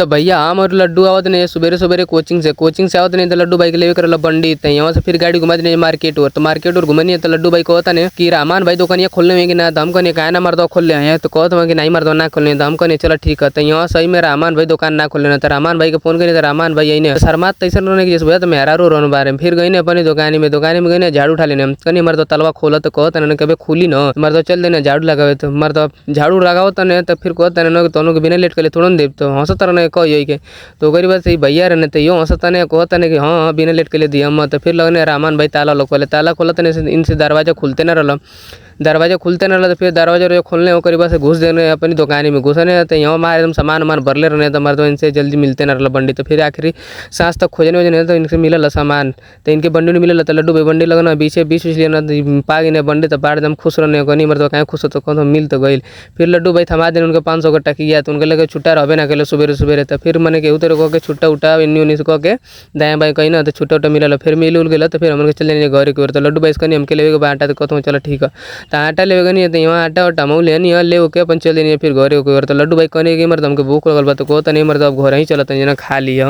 तो भैया हम और लड्डू आवत नहीं सुबेरे सुबेरे कोचिंग से आवत नहीं तो लड्डू भाई के लेवे कर बंडी तो यहाँ से फिर गाड़ी घुमा देने मार्केट और घुमनी है तो लड्डू भाई कहता नहीं कि रहमान भाई दुकान खोलने में कि ना तो हम कहने का ना मर्दो खोल ले तो कहते कि नहीं मर्दो ना खोलने तो हम कहने चलो ठीक है तो यहाँ सही में रहमान भाई दुकान ना खोल लेना तो रहमान भाई को फोन करिए तो रहमान भाई यही शर्मात तैसा रोने की भैया तो मेहरा रो बारे में फिर गई अपनी दुकान में गई झाड़ू उठा लेने कहीं मर्दो तलवा खोला तो कहता ना कभी खुली न मर्दो चल देना झाड़ू लगावे तो मर्दो झाड़ू लगाओ तो नहीं तो फिर कहता ना दोनों के बिना लेट कर थोड़ा दे तो हंसता रहने कही के तो गरीब से भैया रहने तो यो हंसता नहीं कहता नहीं कि हाँ बिना लेट के लिए दिया हम तो फिर लगने रहमान भाई ताला लोग पहले ताला खोला तो इनसे दरवाजा खुलते ना रहा दरवाजा खुलते ना तो फिर दरवाजा खोलने हो करीब से घुस देने अपनी दुकान में घुसने तो यहाँ हमारे एकदम सामान वामान भरले रहने तो मर्दो इनसे जल्दी मिलते ना रहा बंडी तो फिर आखिरी सांस तक खोजने वजने तो इनसे मिलल सामान तो इनके बंडी नहीं मिलल तो लड्डू भाई बंडी लगना बीच बीच लेना पा गए बंडी तो बाढ़ एकदम खुश रहने को नहीं मर्दो कहीं खुश हो तो कौन मिल तो गई फिर लड्डू भाई थमा देने उनके 500 का टकिया तो उनके लगे छुट्टा रहे ना कल सुबेरे तो फिर मैंने केहू तो कह के छुट्टा उठा इन्नी उन्नी से कह के दाएँ बाएँ कहीं ना तो छुट्टा उट्टा मिलल फिर मिल उल गया तो फिर हम चल जाने घर की ओर तो लड्डू भाई इसका हमके लेवे आटा तो कहता हूँ चलो ठीक है तो आटा लेवे नहीं तो यहाँ आटा वाटा मऊ ले नहीं ले के अपन चल देनी फिर घरे तो लड्डू भाई कहने की मर्द हमको भूख लगल बा तो कहता नहीं मर्द अब घर ही चलता खा लिया।